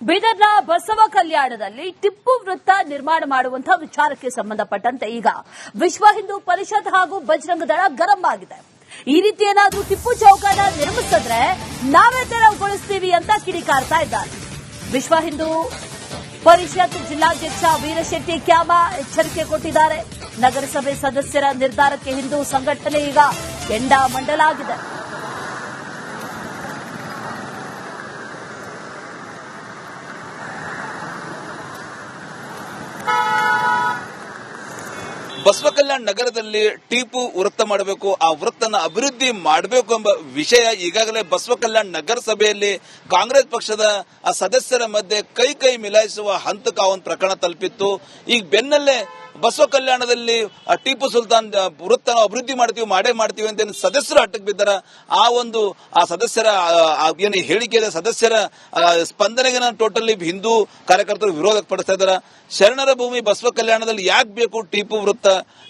ಬೀದರ್ನ ಬಸವ ಕಲ್ಯಾಣದಲ್ಲಿ ಟಿಪ್ಪು ವೃತ್ತ ನಿರ್ಮಾಣ ಮಾಡುವಂತಹ ವಿಚಾರಕ್ಕೆ ಸಂಬಂಧಪಟ್ಟಂತೆ ಈಗ ವಿಶ್ವ ಹಿಂದೂ ಪರಿಷತ್ ಹಾಗೂ ಬಜರಂಗ ದಳ ಗರಂ ಆಗಿದೆ. ಈ ರೀತಿ ಏನಾದರೂ ಟಿಪ್ಪು ಚೌಕನ ನಿರ್ಮಿಸಿದ್ರೆ ನಾವೇ ತೆರವುಗೊಳಿಸ್ತೀವಿ ಅಂತ ಕಿಡಿಕಾರ್ತಾ ಇದ್ದಾರೆ. ವಿಶ್ವ ಹಿಂದೂ ಪರಿಷತ್ ಜಿಲ್ಲಾಧ್ಯಕ್ಷ ವೀರಶೆಟ್ಟಿ ಕ್ಯಾಮ ಎಚ್ಚರಿಕೆ ಕೊಟ್ಟಿದ್ದಾರೆ. ನಗರಸಭೆ ಸದಸ್ಯರ ನಿರ್ಧಾರಕ್ಕೆ ಹಿಂದೂ ಸಂಘಟನೆ ಈಗ ಕೆಂಡಾಮಂಡಲಾಗಿದೆ. ಬಸವ ಕಲ್ಯಾಣ ನಗರದಲ್ಲಿ ಟಿಪ್ಪು ವೃತ್ತ ಮಾಡಬೇಕು, ಆ ವೃತ್ತನ ಅಭಿವೃದ್ಧಿ ಮಾಡಬೇಕು ಎಂಬ ವಿಷಯ ಈಗಾಗಲೇ ಬಸವ ಕಲ್ಯಾಣ ನಗರಸಭೆಯಲ್ಲಿ ಕಾಂಗ್ರೆಸ್ ಪಕ್ಷದ ಸದಸ್ಯರ ಮಧ್ಯೆ ಕೈ ಮಿಲಾಯಿಸುವ ಹಂತಕ್ಕೆ ಆ ಒಂದು ಪ್ರಕರಣ ತಲುಪಿತ್ತು. ಈಗ ಬೆನ್ನಲ್ಲೇ ಬಸವ ಕಲ್ಯಾಣದಲ್ಲಿ ಟಿಪ್ಪು ಸುಲ್ತಾನ್ ವೃತ್ತ ಅಭಿವೃದ್ಧಿ ಮಾಡ್ತೀವಿ ಅಂತ ಸದಸ್ಯರು ಅಟ್ಟಕ್ಕೆ ಬಿದ್ದಾರ. ಆ ಸದಸ್ಯರ ಏನು ಹೇಳಿಕೆ ಸದಸ್ಯರ ಸ್ಪಂದನೆಗೆ ಟೋಟಲಿ ಹಿಂದೂ ಕಾರ್ಯಕರ್ತರು ವಿರೋಧ ಪಡಿಸ್ತಾ ಇದ್ದಾರೆ. ಶರಣರ ಭೂಮಿ ಬಸವ ಕಲ್ಯಾಣದಲ್ಲಿ ಯಾಕೆ ಬೇಕು ಟಿಪ್ಪು ವೃತ್ತ?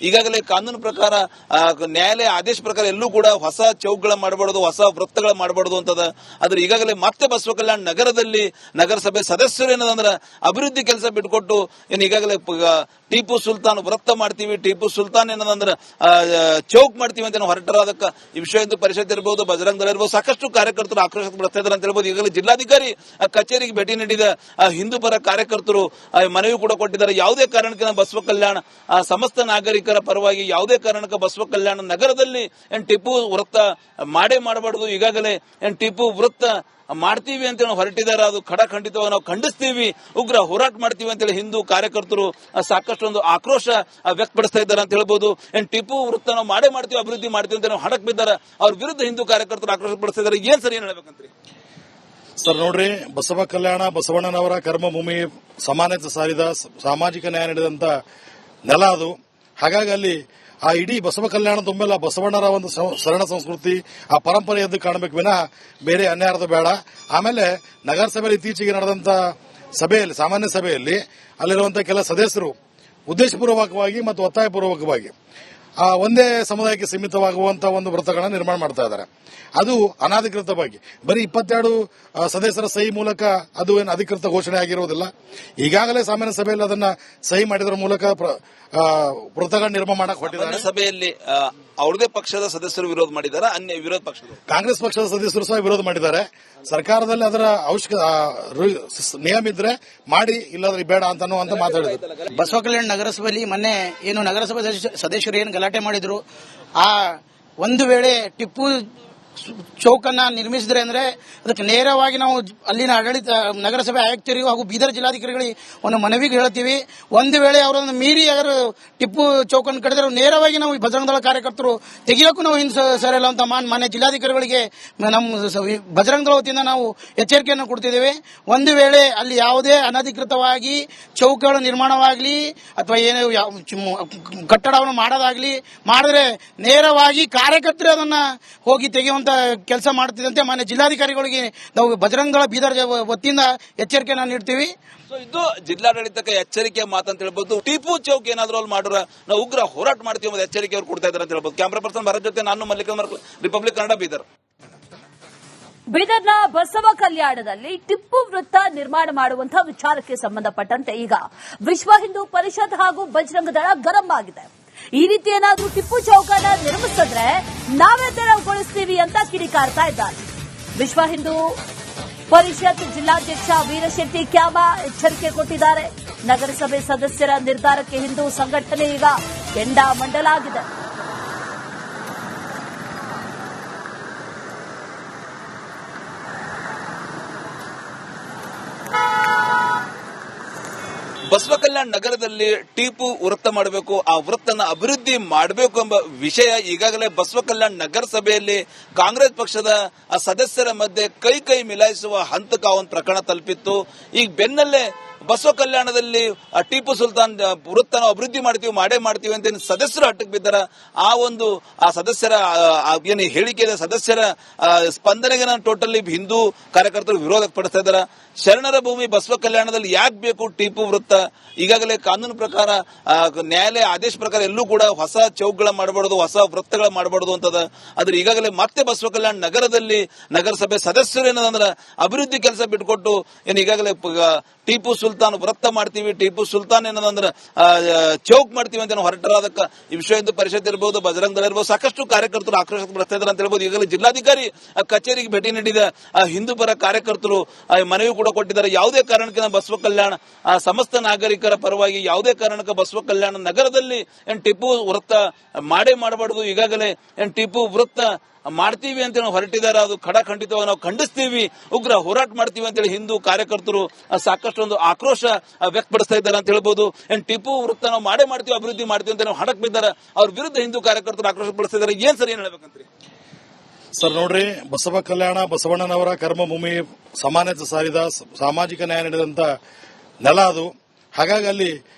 ಈಗಾಗಲೇ ಕಾನೂನು ಪ್ರಕಾರ ನ್ಯಾಯಾಲಯ ಆದೇಶ ಪ್ರಕಾರ ಎಲ್ಲೂ ಕೂಡ ಹೊಸ ಚೌಕ್ಗಳ ಮಾಡಬಾರದು, ಹೊಸ ವೃತ್ತಗಳ ಮಾಡಬಾರದು ಅಂತದ. ಆದ್ರೆ ಈಗಾಗಲೇ ಮತ್ತೆ ಬಸವ ಕಲ್ಯಾಣ ನಗರದಲ್ಲಿ ನಗರಸಭೆ ಸದಸ್ಯರು ಏನದಂದ್ರೆ ಅಭಿವೃದ್ಧಿ ಕೆಲಸ ಬಿಟ್ಕೊಟ್ಟು ಈಗಾಗಲೇ ಟಿಪ್ಪು ಸುಲ್ತಾನ್ ವೃತ್ತ ಮಾಡ್ತೀವಿ, ಟಿಪ್ಪು ಸುಲ್ತಾನ್ ಏನದಂದ್ರೆ ಚೌಕ್ ಮಾಡ್ತೀವಿ ಅಂತ ಹೊರಟರಾದಕ್ಕೆ ಈ ವಿಶ್ವ ಹಿಂದೂ ಪರಿಷತ್ ಇರಬಹುದು, ಬಜರಂಗ ದಳ ಇರಬಹುದು, ಸಾಕಷ್ಟು ಕಾರ್ಯಕರ್ತರು ಆಕ್ರೋಶ ಪಡಿಸ್ತಾ ಇದ್ದಾರೆ ಅಂತ ಹೇಳ್ಬೋದು. ಈಗಾಗಲೇ ಜಿಲ್ಲಾಧಿಕಾರಿ ಕಚೇರಿಗೆ ಭೇಟಿ ನೀಡಿದ ಹಿಂದೂ ಪರ ಕಾರ್ಯಕರ್ತರು ಮನವಿ ಕೂಡ ಕೊಟ್ಟಿದ್ದಾರೆ. ಯಾವುದೇ ಕಾರಣಕ್ಕೆ ಬಸವ ಕಲ್ಯಾಣ ಸಮಸ್ತ ನಾಗರಿಕರ ಪರವಾಗಿ ಯಾವುದೇ ಕಾರಣಕ್ಕೆ ಬಸವ ಕಲ್ಯಾಣ ನಗರದಲ್ಲಿ ಟಿಪ್ಪು ವೃತ್ತ ಮಾಡಬಾರದು. ಈಗಾಗಲೇ ಟಿಪ್ಪು ವೃತ್ತ ಮಾಡ್ತೀವಿ ಅಂತ ಹೊರಟಿದ್ದಾರೆ. ಅದು ಖಂಡಿತವಾಗಿ ನಾವು ಖಂಡಿಸ್ತೀವಿ, ಉಗ್ರ ಹೋರಾಟ ಮಾಡ್ತೀವಿ ಅಂತೇಳಿ ಹಿಂದೂ ಕಾರ್ಯಕರ್ತರು ಸಾಕಷ್ಟು ಒಂದು ಆಕ್ರೋಶ ವ್ಯಕ್ತಪಡಿಸ್ತಾ ಇದ್ದಾರೆ ಅಂತ ಹೇಳ್ಬೋದು. ಟಿಪ್ಪು ವೃತ್ತ ನಾವು ಮಾಡ್ತೀವಿ, ಅಭಿವೃದ್ಧಿ ಮಾಡ್ತೀವಿ ಅಂತ ನಾವು ಹಡಕ್ ಬಿದ್ದಾರೆ. ಅವ್ರ ವಿರುದ್ಧ ಹಿಂದೂ ಕಾರ್ಯಕರ್ತರು ಆಕ್ರೋಶ ಪಡಿಸ್ತಾ ಇದ್ದಾರೆ. ಏನ್ ಸರಿ ಏನ್ ಹೇಳ್ಬೇಕಂತ್ರಿ ಸರ್? ನೋಡ್ರಿ, ಬಸವ ಕಲ್ಯಾಣ ಬಸವಣ್ಣನವರ ಕರ್ಮಭೂಮಿ, ಸಮಾನತೆ ಸಾರಿದ ಸಾಮಾಜಿಕ ನ್ಯಾಯ ನೀಡಿದಂತ ನೆಲ ಅದು. ಹಾಗಾಗಿ ಅಲ್ಲಿ ಆ ಇಡೀ ಬಸವ ಕಲ್ಯಾಣ ತುಂಬೆಲ್ಲ ಬಸವಣ್ಣರ ಒಂದು ಶರಣ ಸಂಸ್ಕೃತಿ, ಆ ಪರಂಪರೆ ಎದ್ದು ಕಾಣಬೇಕು ವಿನಃ ಬೇರೆ ಅನ್ಯಾಯದ ಬೇಡ. ಆಮೇಲೆ ನಗರಸಭೆಯಲ್ಲಿ ಇತ್ತೀಚೆಗೆ ನಡೆದಂತ ಸಭೆಯಲ್ಲಿ, ಸಾಮಾನ್ಯ ಸಭೆಯಲ್ಲಿ ಅಲ್ಲಿರುವಂತಹ ಕೆಲ ಸದಸ್ಯರು ಉದ್ದೇಶಪೂರ್ವಕವಾಗಿ ಮತ್ತು ಒತ್ತಾಯಪೂರ್ವಕವಾಗಿ ಒಂದೇ ಸಮುದಾಯಕ್ಕೆ ಸೀಮಿತವಾಗುವಂತಹ ಒಂದು ವೃತ್ತಗಳನ್ನು ನಿರ್ಮಾಣ ಮಾಡ್ತಾ ಇದ್ದಾರೆ. ಅದು ಅನಧಿಕೃತವಾಗಿ ಬರೀ 22 ಸದಸ್ಯರ ಸಹಿ ಮೂಲಕ ಅದು ಏನು ಅಧಿಕೃತ ಘೋಷಣೆ ಆಗಿರುವುದಿಲ್ಲ. ಈಗಾಗಲೇ ಸಾಮಾನ್ಯ ಸಭೆಯಲ್ಲಿ ಅದನ್ನ ಸಹಿ ಮಾಡಿದ್ರ ಮೂಲಕ ವೃತ್ತಗಳ ನಿರ್ಮಾಣ ಮಾಡಕ್ಕೆ ಹೊರಟಿದ್ದಾರೆ. ಸಭೆಯಲ್ಲಿ ಅವ್ರದೇ ಪಕ್ಷದ ಸದಸ್ಯರು ವಿರೋಧ ಮಾಡಿದ್ದಾರೆ, ಅನ್ಯ ವಿರೋಧ ಪಕ್ಷದ ಕಾಂಗ್ರೆಸ್ ಪಕ್ಷದ ಸದಸ್ಯರು ಸಹ ವಿರೋಧ ಮಾಡಿದ್ದಾರೆ. ಸರ್ಕಾರದಲ್ಲಿ ಅದರ ನಿಯಮ ಇದ್ರೆ ಮಾಡಿ, ಇಲ್ಲಾದ್ರೆ ಬೇಡ ಅಂತ ಮಾತಾಡಿದ್ರು. ಬಸವ ಕಲ್ಯಾಣ ನಗರಸಭೆಯಲ್ಲಿ ಮೊನ್ನೆ ಏನು ನಗರಸಭೆ ಸದಸ್ಯರು ಏನು ಗಲಾಟೆ ಮಾಡಿದ್ರು, ಆ ಒಂದು ವೇಳೆ ಟಿಪ್ಪು ಚೌಕನ್ನ ನಿರ್ಮಿಸಿದ್ರೆ ಅಂದ್ರೆ ಅದಕ್ಕೆ ನೇರವಾಗಿ ನಾವು ಅಲ್ಲಿನ ಆಡಳಿತ ನಗರಸಭೆ ಆಯುಕ್ತರಿಗೂ ಹಾಗೂ ಬೀದರ್ ಜಿಲ್ಲಾಧಿಕಾರಿಗಳಿಗೆ ಒಂದು ಮನವಿಗೆ ಹೇಳ್ತೀವಿ. ಒಂದು ವೇಳೆ ಅವರನ್ನು ಮೀರಿ ಅವರು ಟಿಪ್ಪು ಚೌಕನ್ನು ಕಡಿದ್ರೆ ನೇರವಾಗಿ ನಾವು ಬಜರಂಗ ದಳ ಕಾರ್ಯಕರ್ತರು ತೆಗಿಯೋಕ್ಕೂ ನಾವು ಹಿಂದೆ ಸರಿಯಲ್ಲ ಅಂತ ಮಾನ್ಯ ಜಿಲ್ಲಾಧಿಕಾರಿಗಳಿಗೆ ನಮ್ಮ ಬಜರಂಗ ದಳ ವತಿಯಿಂದ ನಾವು ಎಚ್ಚರಿಕೆಯನ್ನು ಕೊಡ್ತಿದ್ದೇವೆ. ಒಂದು ವೇಳೆ ಅಲ್ಲಿ ಯಾವುದೇ ಅನಧಿಕೃತವಾಗಿ ಚೌಕಗಳ ನಿರ್ಮಾಣವಾಗಲಿ ಅಥವಾ ಏನು ಕಟ್ಟಡವನ್ನು ಮಾಡೋದಾಗ್ಲಿ ಮಾಡಿದ್ರೆ ನೇರವಾಗಿ ಕಾರ್ಯಕರ್ತರು ಅದನ್ನ ಹೋಗಿ ತೆಗೆಯುವಂತ ಕೆಲಸ ಮಾಡುತ್ತಿದ್ದಂತೆ ಮಾನ್ಯ ಜಿಲ್ಲಾಧಿಕಾರಿಗಳಿಗೆ ನಾವು ಬಜರಂಗ ದಳ ಬೀದರ್ ವತಿಯಿಂದ ಎಚ್ಚರಿಕೆಯನ್ನು ನೀಡ್ತೀವಿ. ಇದು ಜಿಲ್ಲಾಡಳಿತಕ್ಕೆ ಎಚ್ಚರಿಕೆ ಮಾತಂತ ಹೇಳ್ಬೋದು. ಟಿಪ್ಪು ಚೌಕ್ ಏನಾದ್ರು ಅಲ್ಲಿ ಮಾಡ್ರ ನಾವು ಉಗ್ರ ಹೋರಾಟ ಮಾಡ್ತೀವಿ ಅನ್ನೋ ಎಚ್ಚರಿಕೆ ಅವ್ರು ಕೊಡ್ತಾ ಇದ್ದಾರೆ ಅಂತ ಹೇಳ್ಬೋದು. ಕ್ಯಾಮರಾ ಪರ್ಸನ್ ಭರತ್ ಜೊತೆ ನಾನು ಮಲ್ಲಿಕಾರ್ಜುನ, ರಿಪಬ್ಲಿಕ್ ಕನ್ನಡ, ಬೀದರ್. ಬೀದರ್ನ ಬಸವ ಕಲ್ಯಾಣದಲ್ಲಿ ಟಿಪ್ಪು ವೃತ್ತ ನಿರ್ಮಾಣ ಮಾಡುವಂತಹ ವಿಚಾರಕ್ಕೆ ಸಂಬಂಧಪಟ್ಟಂತೆ ಈಗ ವಿಶ್ವ ಹಿಂದೂ ಪರಿಷತ್ ಹಾಗೂ ಬಜರಂಗ ದಳ ಗರಂ ಆಗಿದೆ. ಈ ರೀತಿ ಏನಾದರೂ ಟಿಪ್ಪು ಚೌಕನ ನಿರ್ಮಿಸಿದ್ರೆ ನಾವೇ ತೆರವುಗೊಳಿಸ್ತೀವಿ ಅಂತ ಕಿಡಿಕಾರ್ತಾ ಇದ್ದಾರೆ. ವಿಶ್ವ ಹಿಂದೂ ಪರಿಷತ್ ಜಿಲ್ಲಾಧ್ಯಕ್ಷ ವೀರಶೆಟ್ಟಿ ಕ್ಯಾಮ ಎಚ್ಚರಿಕೆ ಕೊಟ್ಟಿದ್ದಾರೆ. ನಗರಸಭೆ ಸದಸ್ಯರ ನಿರ್ಧಾರಕ್ಕೆ ಹಿಂದೂ ಸಂಘಟನೆ ಈಗ ಕೆಂಡಾಮಂಡಲಾಗಿದೆ. ಬಸವ ಕಲ್ಯಾಣ ನಗರದಲ್ಲಿ ಟಿಪ್ಪು ವೃತ್ತ ಮಾಡಬೇಕು, ಆ ವೃತ್ತನ ಅಭಿವೃದ್ಧಿ ಮಾಡಬೇಕು ಎಂಬ ವಿಷಯ ಈಗಾಗಲೇ ಬಸವ ಕಲ್ಯಾಣ ನಗರಸಭೆಯಲ್ಲಿ ಕಾಂಗ್ರೆಸ್ ಪಕ್ಷದ ಸದಸ್ಯರ ಮಧ್ಯೆ ಕೈ ಮಿಲಾಯಿಸುವ ಹಂತಕ್ಕೆ ಆ ಒಂದು ಪ್ರಕರಣ ತಲುಪಿತ್ತು. ಈಗ ಬೆನ್ನಲ್ಲೇ ಬಸವ ಕಲ್ಯಾಣದಲ್ಲಿ ಟಿಪ್ಪು ಸುಲ್ತಾನ್ ವೃತ್ತನ ಅಭಿವೃದ್ಧಿ ಮಾಡ್ತೀವಿ ಅಂತ ಸದಸ್ಯರು ಹಟ್ಟಕ್ಕೆ ಬಿದ್ದಾರ. ಆ ಸದಸ್ಯರ ಏನು ಹೇಳಿಕೆ ಸದಸ್ಯರ ಸ್ಪಂದನೆಗೆ ಟೋಟಲಿ ಹಿಂದೂ ಕಾರ್ಯಕರ್ತರು ವಿರೋಧ ಪಡಿಸ್ತಾ ಇದ್ದಾರೆ. ಶರಣರ ಭೂಮಿ ಬಸವ ಕಲ್ಯಾಣದಲ್ಲಿ ಯಾಕೆ ಬೇಕು ಟಿಪ್ಪು ವೃತ್ತ? ಈಗಾಗಲೇ ಕಾನೂನು ಪ್ರಕಾರ ನ್ಯಾಯಾಲಯ ಆದೇಶ ಪ್ರಕಾರ ಎಲ್ಲೂ ಕೂಡ ಹೊಸ ಚೌಕ್ಗಳ ಮಾಡಬಾರದು, ಹೊಸ ವೃತ್ತಗಳ ಮಾಡಬಾರದು ಅಂತದ. ಆದ್ರೆ ಈಗಾಗಲೇ ಮತ್ತೆ ಬಸವ ಕಲ್ಯಾಣ ನಗರದಲ್ಲಿ ನಗರಸಭೆ ಸದಸ್ಯರು ಏನಂದ್ರೆ ಅಭಿವೃದ್ಧಿ ಕೆಲಸ ಬಿಟ್ಕೊಟ್ಟು ಈಗಾಗಲೇ ಟಿಪ್ಪು ಸುಲ್ತಾನ್ ವೃತ್ತ ಮಾಡ್ತೀವಿ, ಟಿಪ್ಪು ಸುಲ್ತಾನ್ ಏನಂದ್ರೆ ಚೌಕ್ ಮಾಡ್ತೀವಿ ಅಂತ ಹೊರಟರಾದಕ್ಕ ಈ ವಿಶ್ವ ಹಿಂದೂ ಪರಿಷತ್ ಇರಬಹುದು, ಬಜರಂಗ ದಳ ಇರಬಹುದು, ಸಾಕಷ್ಟು ಕಾರ್ಯಕರ್ತರು ಆಕ್ರೋಶ ಪಡಿಸ್ತಾ ಇದ್ದಾರೆ ಅಂತ ಹೇಳ್ಬೋದು. ಈಗಾಗಲೇ ಜಿಲ್ಲಾಧಿಕಾರಿ ಕಚೇರಿಗೆ ಭೇಟಿ ನೀಡಿದ ಹಿಂದೂ ಪರ ಕಾರ್ಯಕರ್ತರು ಮನವಿ ಕೂಡ ಕೊಟ್ಟಿದ್ದಾರೆ. ಯಾವುದೇ ಕಾರಣಕ್ಕೆ ಬಸವ ಕಲ್ಯಾಣ ಸಮಸ್ತ ನಾಗರಿಕರ ಪರವಾಗಿ ಯಾವುದೇ ಕಾರಣಕ್ಕೆ ಬಸವ ಕಲ್ಯಾಣ ನಗರದಲ್ಲಿ ಟಿಪ್ಪು ವೃತ್ತ ಮಾಡಬಾರದು, ಈಗಾಗಲೇ ಟಿಪ್ಪು ವೃತ್ತ ಮಾಡ್ತೀವಿ ಅಂತ ಹೊರಟಿದ್ದಾರೆ. ಅದು ಖಂಡಿತವಾಗಿ ನಾವು ಖಂಡಿಸ್ತೀವಿ, ಉಗ್ರ ಹೋರಾಟ ಮಾಡ್ತೀವಿ ಅಂತೇಳಿ ಹಿಂದೂ ಕಾರ್ಯಕರ್ತರು ಸಾಕಷ್ಟು ಒಂದು ಆಕ್ರೋಶ ವ್ಯಕ್ತಪಡಿಸ್ತಾ ಇದ್ದಾರೆ ಅಂತ ಹೇಳ್ಬೋದು. ಟಿಪ್ಪು ವೃತ್ತ ನಾವು ಮಾಡ್ತೀವಿ, ಅಭಿವೃದ್ಧಿ ಮಾಡ್ತೀವಿ ಅಂತ ಹಡಕ್ ಬಿದ್ದಾರೆ. ಅವ್ರ ವಿರುದ್ಧ ಹಿಂದೂ ಕಾರ್ಯಕರ್ತರು ಆಕ್ರೋಶ ಪಡಿಸ್ತಾ ಇದ್ದಾರೆ. ಏನ್ ಸರ್, ಏನ್ ಹೇಳ್ಬೇಕಂತ್ರಿ? ಸರ್ ನೋಡ್ರಿ, ಬಸವ ಕಲ್ಯಾಣ ಬಸವಣ್ಣನವರ ಕರ್ಮಭೂಮಿ, ಸಮಾನತೆ ಸಾರಿದ, ಸಾಮಾಜಿಕ ನ್ಯಾಯ ನೀಡಿದಂತ ನೆಲ ಅದು. ಹಾಗಾಗಿ ಅಲ್ಲಿ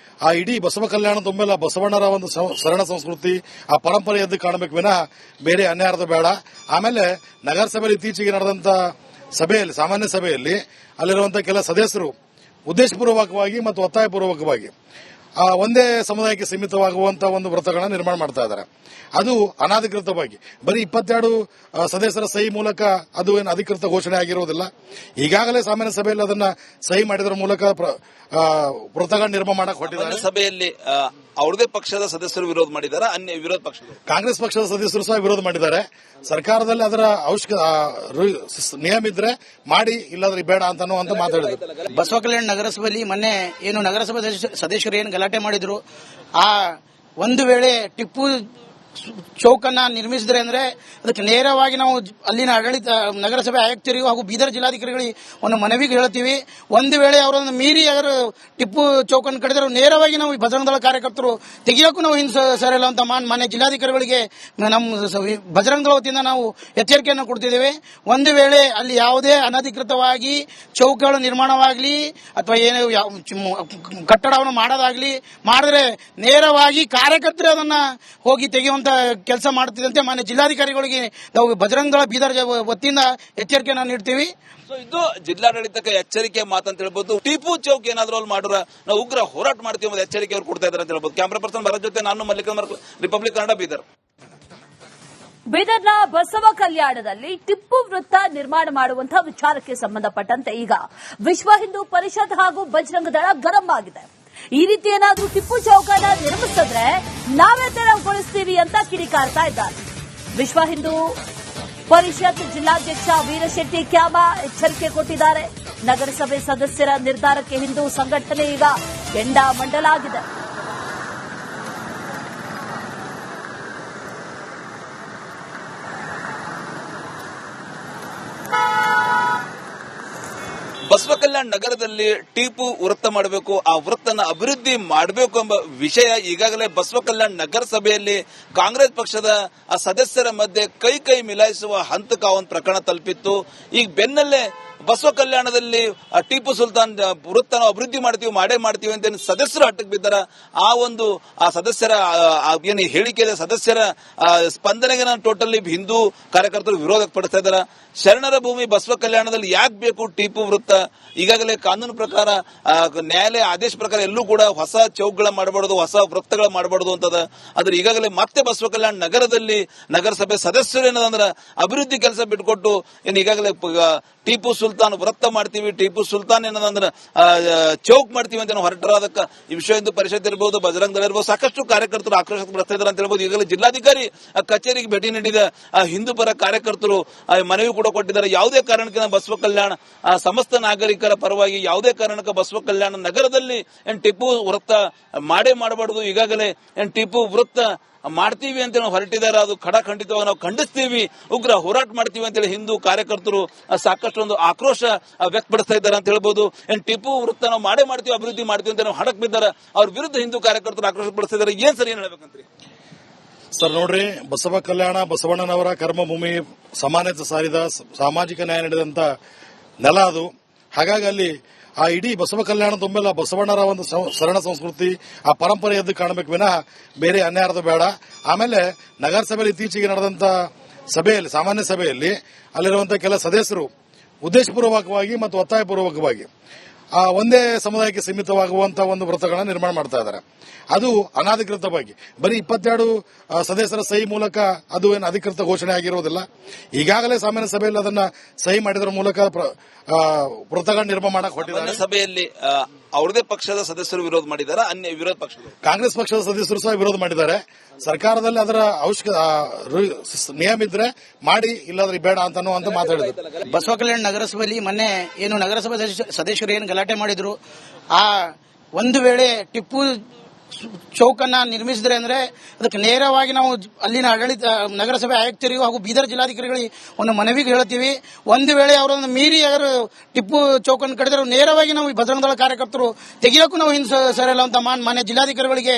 ಆ ಇಡೀ ಬಸವ ಕಲ್ಯಾಣ ತುಂಬೆಲ್ಲ ಬಸವಣ್ಣರ ಒಂದು ಶರಣ ಸಂಸ್ಕೃತಿ, ಆ ಪರಂಪರೆ ಎದ್ದು ಕಾಣಬೇಕು ವಿನಃ ಬೇರೆ ಅನ್ಯಾರ್ಧ ಬೇಡ. ಆಮೇಲೆ ನಗರಸಭೆಯಲ್ಲಿ ಇತ್ತೀಚೆಗೆ ನಡೆದಂತ ಸಭೆಯಲ್ಲಿ, ಸಾಮಾನ್ಯ ಸಭೆಯಲ್ಲಿ ಅಲ್ಲಿರುವಂತಹ ಕೆಲ ಸದಸ್ಯರು ಉದ್ದೇಶಪೂರ್ವಕವಾಗಿ ಮತ್ತು ಒತ್ತಾಯಪೂರ್ವಕವಾಗಿ ಒಂದೇ ಸಮುದಾಯಕ್ಕೆ ಸೀಮಿತವಾಗುವಂತಹ ಒಂದು ವೃತ್ತಗಳನ್ನು ನಿರ್ಮಾಣ ಮಾಡ್ತಾ ಇದ್ದಾರೆ. ಅದು ಅನಧಿಕೃತವಾಗಿ ಬರೀ 22 ಸದಸ್ಯರ ಸಹಿ ಮೂಲಕ ಅದು ಏನು ಅಧಿಕೃತ ಘೋಷಣೆ ಆಗಿರುವುದಿಲ್ಲ. ಈಗಾಗಲೇ ಸಾಮಾನ್ಯ ಸಭೆಯಲ್ಲಿ ಅದನ್ನ ಸಹಿ ಮಾಡಿದ್ರ ಮೂಲಕ ವೃತ್ತಗಳ ನಿರ್ಮಾಣ ಮಾಡಕ್ ಹೊರಟಿದ್ದಾರೆ. ಸಭೆಯಲ್ಲಿ ಅವ್ರದೇ ಪಕ್ಷದ ಸದಸ್ಯರು ವಿರೋಧ ಮಾಡಿದ್ದಾರೆ, ಅನ್ಯ ವಿರೋಧ ಪಕ್ಷದ ಕಾಂಗ್ರೆಸ್ ಪಕ್ಷದ ಸದಸ್ಯರು ಸಹ ವಿರೋಧ ಮಾಡಿದ್ದಾರೆ. ಸರ್ಕಾರದಲ್ಲಿ ಅದರ ನಿಯಮ ಇದ್ರೆ ಮಾಡಿ, ಇಲ್ಲಾದ್ರೆ ಬೇಡ ಅಂತ ಮಾತಾಡಿದ್ರು. ಬಸವ ಕಲ್ಯಾಣ ನಗರಸಭೆಯಲ್ಲಿ ಮೊನ್ನೆ ಏನು ನಗರಸಭೆ ಸದಸ್ಯರು ಏನು ಗಲಾಟೆ ಮಾಡಿದ್ರು, ಆ ಒಂದು ವೇಳೆ ಟಿಪ್ಪು ಚೌಕನ್ನ ನಿರ್ಮಿಸಿದ್ರೆ ಅಂದ್ರೆ ಅದಕ್ಕೆ ನೇರವಾಗಿ ನಾವು ಅಲ್ಲಿನ ಆಡಳಿತ ನಗರಸಭೆ ಆಯುಕ್ತರಿಗೂ ಹಾಗೂ ಬೀದರ್ ಜಿಲ್ಲಾಧಿಕಾರಿಗಳಿಗೆ ಒಂದು ಮನವಿಗೆ ಹೇಳ್ತೀವಿ. ಒಂದು ವೇಳೆ ಅವರನ್ನು ಮೀರಿ ಅವರು ಟಿಪ್ಪು ಚೌಕನ್ನು ಕಡಿದ್ರೆ ನೇರವಾಗಿ ನಾವು ಬಜರಂಗ ದಳ ಕಾರ್ಯಕರ್ತರು ತೆಗೆಯೋಕ್ಕೂ ನಾವು ಹಿಂದೆ ಸರಿಲ್ಲ ಅಂತ ಮಾನ್ಯ ಜಿಲ್ಲಾಧಿಕಾರಿಗಳಿಗೆ ನಮ್ಮ ಬಜರಂಗ ದಳ ವತಿಯಿಂದ ನಾವು ಎಚ್ಚರಿಕೆಯನ್ನು ಕೊಡ್ತಿದ್ದೇವೆ. ಒಂದು ವೇಳೆ ಅಲ್ಲಿ ಯಾವುದೇ ಅನಧಿಕೃತವಾಗಿ ಚೌಕಗಳ ನಿರ್ಮಾಣವಾಗಲಿ ಅಥವಾ ಏನು ಕಟ್ಟಡವನ್ನು ಮಾಡೋದಾಗ್ಲಿ ಮಾಡಿದ್ರೆ ನೇರವಾಗಿ ಕಾರ್ಯಕರ್ತರು ಅದನ್ನ ಹೋಗಿ ತೆಗೆಯುವಂತ ಕೆಲಸ ಮಾಡುತ್ತಿದ್ದಂತೆ ಮಾನ್ಯ ಜಿಲ್ಲಾಧಿಕಾರಿಗಳಿಗೆ ನಾವು ಬಜರಂಗ ದಳ ಬೀದರ್ ವತಿಯಿಂದ ಎಚ್ಚರಿಕೆಯನ್ನು ನೀಡ್ತೀವಿ. ಇದು ಜಿಲ್ಲಾಡಳಿತಕ್ಕೆ ಎಚ್ಚರಿಕೆ ಮಾತಂತ ಹೇಳ್ಬೋದು. ಟಿಪ್ಪು ಚೌಕ್ ಏನಾದ್ರೂ ಅಲ್ಲಿ ಮಾಡಿದ್ರೆ ನಾವು ಉಗ್ರ ಹೋರಾಟ ಮಾಡ್ತೀವಿ ಅನ್ನೋ ಎಚ್ಚರಿಕೆ ಅವರು ಕೊಡ್ತಾ ಇದ್ದಾರೆ ಅಂತ ಹೇಳ್ಬೋದು. ಕ್ಯಾಮರಾ ಪರ್ಸನ್ ಭರತ್ ಜೊತೆ ನಾನು ಮಲ್ಲಿಕಾರ್ಜುನ, ರಿಪಬ್ಲಿಕ್ ಕನ್ನಡ, ಬೀದರ್. ಬೀದರ್ನ ಬಸವ ಕಲ್ಯಾಣದಲ್ಲಿ ಟಿಪ್ಪು ವೃತ್ತ ನಿರ್ಮಾಣ ಮಾಡುವಂತಹ ವಿಚಾರಕ್ಕೆ ಸಂಬಂಧಪಟ್ಟಂತೆ ಈಗ ವಿಶ್ವ ಹಿಂದೂ ಪರಿಷತ್ ಹಾಗೂ ಬಜರಂಗ ದಳ ಗರಂ ಆಗಿದೆ. ಈ ರೀತಿ ಏನಾದ್ರೂ ಟಿಪ್ಪು ಚೌಕನ ನಿರ್ಮಿಸಿದ್ರೆ ನಾವೇ ತೆರವುಗೊಳಿಸ್ತೀವಿ ಅಂತ ಕಿಡಿಕಾರ್ತಾ ಇದ್ದಾರೆ. ವಿಶ್ವ ಹಿಂದೂ ಪರಿಷತ್ ಜಿಲ್ಲಾಧ್ಯಕ್ಷ ವೀರಶೆಟ್ಟಿ ಕ್ಯಾಮ ಎಚ್ಚರಿಕೆ ಕೊಟ್ಟಿದ್ದಾರೆ. ನಗರಸಭೆ ಸದಸ್ಯರ ನಿರ್ಧಾರಕ್ಕೆ ಹಿಂದೂ ಸಂಘಟನೆ ಈಗ ಕೆಂಡಾಮಂಡಲಾಗಿದೆ. ಬಸವ ಕಲ್ಯಾಣ ನಗರದಲ್ಲಿ ಟಿಪ್ಪು ವೃತ್ತ ಮಾಡಬೇಕು, ಆ ವೃತ್ತನ ಅಭಿವೃದ್ಧಿ ಮಾಡಬೇಕು ಎಂಬ ವಿಷಯ ಈಗಾಗಲೇ ಬಸವ ಕಲ್ಯಾಣ ನಗರಸಭೆಯಲ್ಲಿ ಕಾಂಗ್ರೆಸ್ ಪಕ್ಷದ ಸದಸ್ಯರ ಮಧ್ಯೆ ಕೈ ಮಿಲಾಯಿಸುವ ಹಂತಕ್ಕೆ ಒಂದು ಪ್ರಕರಣ ತಲುಪಿತ್ತು. ಈಗ ಬೆನ್ನಲ್ಲೇ ಬಸವ ಕಲ್ಯಾಣದಲ್ಲಿ ಟಿಪ್ಪು ಸುಲ್ತಾನ್ ವೃತ್ತ ಅಭಿವೃದ್ಧಿ ಮಾಡ್ತೀವಿ ಅಂತ ಸದಸ್ಯರು ಹಟ್ಟಕ್ಕೆ ಬಿದ್ದಾರ. ಆ ಸದಸ್ಯರ ಏನು ಹೇಳಿಕೆ ಸದಸ್ಯರ ಸ್ಪಂದನೆಗೆ ಟೋಟಲಿ ಹಿಂದೂ ಕಾರ್ಯಕರ್ತರು ವಿರೋಧ ಪಡಿಸ್ತಾ ಇದ್ದಾರೆ. ಶರಣರ ಭೂಮಿ ಬಸವ ಕಲ್ಯಾಣದಲ್ಲಿ ಯಾಕೆ ಬೇಕು ಟಿಪ್ಪು ವೃತ್ತ? ಈಗಾಗಲೇ ಕಾನೂನು ಪ್ರಕಾರ ನ್ಯಾಯಾಲಯ ಆದೇಶ ಪ್ರಕಾರ ಎಲ್ಲೂ ಕೂಡ ಹೊಸ ಚೌಕ್ಗಳ ಮಾಡಬಾರದು, ಹೊಸ ವೃತ್ತಗಳ ಮಾಡಬಾರದು ಅಂತದ. ಆದ್ರೆ ಈಗಾಗಲೇ ಮತ್ತೆ ಬಸವ ಕಲ್ಯಾಣ ನಗರದಲ್ಲಿ ನಗರಸಭೆ ಸದಸ್ಯರು ಏನಂದ್ರೆ ಅಭಿವೃದ್ಧಿ ಕೆಲಸ ಬಿಟ್ಕೊಟ್ಟು ಈಗಾಗಲೇ ಟಿಪ್ಪು ಸುಲ್ತಾನ್ ವೃತ್ತ ಮಾಡ್ತೀವಿ, ಟಿಪ್ಪು ಸುಲ್ತಾನ್ ಏನಂದ್ರೆ ಚೌಕ್ ಮಾಡ್ತೀವಿ ಅಂತ ಹೊರಟರಾದಕ್ಕ ಈ ವಿಶ್ವ ಹಿಂದೂ ಪರಿಷತ್ ಇರಬಹುದು, ಬಜರಂಗ ದಳ ಇರಬಹುದು, ಸಾಕಷ್ಟು ಕಾರ್ಯಕರ್ತರು ಆಕ್ರೋಶ ಪಡಿಸ್ತಾ ಇದ್ದಾರೆ ಅಂತ ಹೇಳ್ಬೋದು. ಈಗಾಗಲೇ ಜಿಲ್ಲಾಧಿಕಾರಿ ಕಚೇರಿಗೆ ಭೇಟಿ ನೀಡಿದ ಹಿಂದೂ ಪರ ಕಾರ್ಯಕರ್ತರು ಮನವಿ ಕೂಡ ಕೊಟ್ಟಿದ್ದಾರೆ. ಯಾವುದೇ ಕಾರಣಕ್ಕೆ ಬಸವ ಕಲ್ಯಾಣ ಸಮಸ್ತ ನಾಗರಿಕರ ಪರವಾಗಿ ಯಾವುದೇ ಕಾರಣಕ್ಕೆ ಬಸವ ಕಲ್ಯಾಣ ನಗರದಲ್ಲಿ ಟಿಪ್ಪು ವೃತ್ತ ಮಾಡಬಾರದು, ಈಗಾಗಲೇ ಟಿಪ್ಪು ವೃತ್ತ ಮಾಡ್ತೀವಿ ಅಂತ ಹೊರಟಿದ್ದಾರೆ. ಅದು ಖಂಡಿತವಾಗಿ ನಾವು ಖಂಡಿಸ್ತೀವಿ, ಉಗ್ರ ಹೋರಾಟ ಮಾಡ್ತೀವಿ ಅಂತೇಳಿ ಹಿಂದೂ ಕಾರ್ಯಕರ್ತರು ಸಾಕಷ್ಟು ಒಂದು ಆಕ್ರೋಶ ವ್ಯಕ್ತಪಡಿಸ್ತಾ ಇದ್ದಾರೆ ಅಂತ ಹೇಳ್ಬೋದು. ಟಿಪ್ಪು ವೃತ್ತ ನಾವು ಮಾಡ್ತೀವಿ, ಅಭಿವೃದ್ಧಿ ಮಾಡ್ತೀವಿ ಅಂತ ಹಡಕ್ ಬಿದ್ದಾರೆ. ಅವ್ರ ವಿರುದ್ಧ ಹಿಂದೂ ಕಾರ್ಯಕರ್ತರು ಆಕ್ರೋಶ ಪಡಿಸ್ತಾ ಇದ್ದಾರೆ. ಏನ್ ಸರ್, ಏನ್ ಹೇಳ್ಬೇಕಂತ್ರಿ? ಸರ್ ನೋಡ್ರಿ, ಬಸವ ಕಲ್ಯಾಣ ಬಸವಣ್ಣನವರ ಕರ್ಮಭೂಮಿ, ಸಮಾನತೆ ಸಾರಿದ, ಸಾಮಾಜಿಕ ನ್ಯಾಯ ನೀಡಿದಂತ ನೆಲ ಅದು. ಹಾಗಾಗಿ ಅಲ್ಲಿ ಆ ಇಡೀ ಬಸವ ಕಲ್ಯಾಣ ತುಂಬೆಲ್ಲ ಬಸವಣ್ಣರ ಒಂದು ಶರಣ ಸಂಸ್ಕೃತಿ ಆ ಪರಂಪರೆ ಎದ್ದು ಕಾಣಬೇಕು ವಿನಃ ಬೇರೆ ಅನ್ಯಾರದ ಬೇಡ. ಆಮೇಲೆ ನಗರಸಭೆಯಲ್ಲಿ ಇತ್ತೀಚೆಗೆ ನಡೆದಂತ ಸಭೆಯಲ್ಲಿ ಸಾಮಾನ್ಯ ಸಭೆಯಲ್ಲಿ ಅಲ್ಲಿರುವಂತಹ ಕೆಲ ಸದಸ್ಯರು ಉದ್ದೇಶಪೂರ್ವಕವಾಗಿ ಮತ್ತು ಒತ್ತಾಯಪೂರ್ವಕವಾಗಿ ಒಂದೇ ಸಮುದಾಯಕ್ಕೆ ಸೀಮಿತವಾಗುವಂತಹ ಒಂದು ವೃತ್ತಗಳನ್ನು ನಿರ್ಮಾಣ ಮಾಡ್ತಾ ಇದ್ದಾರೆ. ಅದು ಅನಧಿಕೃತವಾಗಿ ಬರೀ 22 ಸದಸ್ಯರ ಸಹಿ ಮೂಲಕ ಅದು ಏನು ಅಧಿಕೃತ ಘೋಷಣೆ ಆಗಿರುವುದಿಲ್ಲ. ಈಗಾಗಲೇ ಸಾಮಾನ್ಯ ಸಭೆಯಲ್ಲಿ ಅದನ್ನ ಸಹಿ ಮಾಡಿದ್ರ ಮೂಲಕ ವೃತ್ತಗಳನ್ನು ನಿರ್ಮಾಣ ಮಾಡಕ್ಕೆ ಹೊರಟಿದ್ದಾರೆ. ಸಭೆಯಲ್ಲಿ ಅವ್ರದೇ ಪಕ್ಷದ ಸದಸ್ಯರು ವಿರೋಧ ಮಾಡಿದ್ದಾರೆ, ಅನ್ಯ ವಿರೋಧ ಪಕ್ಷದ ಕಾಂಗ್ರೆಸ್ ಪಕ್ಷದ ಸದಸ್ಯರು ಸಹ ವಿರೋಧ ಮಾಡಿದ್ದಾರೆ. ಸರ್ಕಾರದಲ್ಲಿ ಅದರ ನಿಯಮ ಇದ್ರೆ ಮಾಡಿ, ಇಲ್ಲಾದ್ರೆ ಬೇಡ ಅಂತ ಮಾತಾಡಿದ್ರು. ಬಸವ ಕಲ್ಯಾಣ ನಗರಸಭೆಯಲ್ಲಿ ಮೊನ್ನೆ ಏನು ನಗರಸಭಾ ಸದಸ್ಯರು ಏನು ಗಲಾಟೆ ಮಾಡಿದ್ರು, ಆ ಒಂದು ವೇಳೆ ಟಿಪ್ಪು ಚೌಕನ್ನ ನಿರ್ಮಿಸಿದ್ರೆ ಅಂದ್ರೆ ಅದಕ್ಕೆ ನೇರವಾಗಿ ನಾವು ಅಲ್ಲಿನ ಆಡಳಿತ ನಗರಸಭೆ ಆಯುಕ್ತರಿಗೂ ಹಾಗೂ ಬೀದರ್ ಜಿಲ್ಲಾಧಿಕಾರಿಗಳಿಗೆ ಒಂದು ಮನವಿಗೆ ಹೇಳ್ತೀವಿ. ಒಂದು ವೇಳೆ ಅವರನ್ನು ಮೀರಿ ಅವರು ಟಿಪ್ಪು ಚೌಕನ್ನು ಕಡಿದ್ರೆ ನೇರವಾಗಿ ನಾವು ಬಜರಂಗ ದಳ ಕಾರ್ಯಕರ್ತರು ತೆಗೆಯೋಕ್ಕೂ ನಾವು ಹಿಂದೆ ಸರಿಯಲ್ಲ ಅಂತ ಮಾನ್ಯ ಜಿಲ್ಲಾಧಿಕಾರಿಗಳಿಗೆ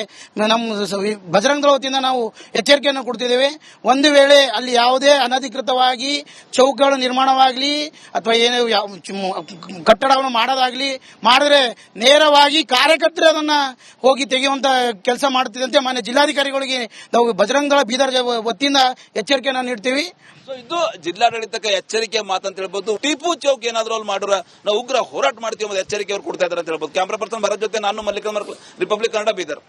ನಮ್ಮ ಬಜರಂಗ ದಳ ವತಿಯಿಂದ ನಾವು ಎಚ್ಚರಿಕೆಯನ್ನು ಕೊಡ್ತಿದ್ದೇವೆ. ಒಂದು ವೇಳೆ ಅಲ್ಲಿ ಯಾವುದೇ ಅನಧಿಕೃತವಾಗಿ ಚೌಕಗಳ ನಿರ್ಮಾಣವಾಗಲಿ ಅಥವಾ ಏನು ಕಟ್ಟಡವನ್ನು ಮಾಡೋದಾಗ್ಲಿ ಮಾಡಿದ್ರೆ ನೇರವಾಗಿ ಕಾರ್ಯಕರ್ತರು ಅದನ್ನ ಹೋಗಿ ತೆಗೆಯುವಂತ ಕೆಲಸ ಮಾಡುತ್ತಿದ್ದಂತೆ ಮಾನ್ಯ ಜಿಲ್ಲಾಧಿಕಾರಿಗಳಿಗೆ ನಾವು ಬಜರಂಗ ದಳ ಬೀದರ್ ವತಿಯಿಂದ ಎಚ್ಚರಿಕೆಯನ್ನು ನೀಡ್ತೀವಿ. ಇದು ಜಿಲ್ಲಾಡಳಿತಕ್ಕೆ ಎಚ್ಚರಿಕೆ ಮಾತಂತ ಹೇಳ್ಬೋದು. ಟಿಪ್ಪು ಚೌಕ್ ಏನಾದ್ರು ಅಲ್ಲಿ ಮಾಡಿದ್ರೆ ನಾವು ಉಗ್ರ ಹೋರಾಟ ಮಾಡ್ತೀವಿ ಎಚ್ಚರಿಕೆ ಅವ್ರು ಕೊಡ್ತಾ ಇದ್ದಾರೆ ಅಂತ ಹೇಳ್ಬೋದು. ಕ್ಯಾಮ್ರಾ ಪರ್ಸನ್ ಭರತ್ ಜೊತೆ ನಾನು ಮಲ್ಲಿಕಾರ್ಜುನ್, ರಿಪಬ್ಲಿಕ್ ಕನ್ನಡ, ಬೀದರ್.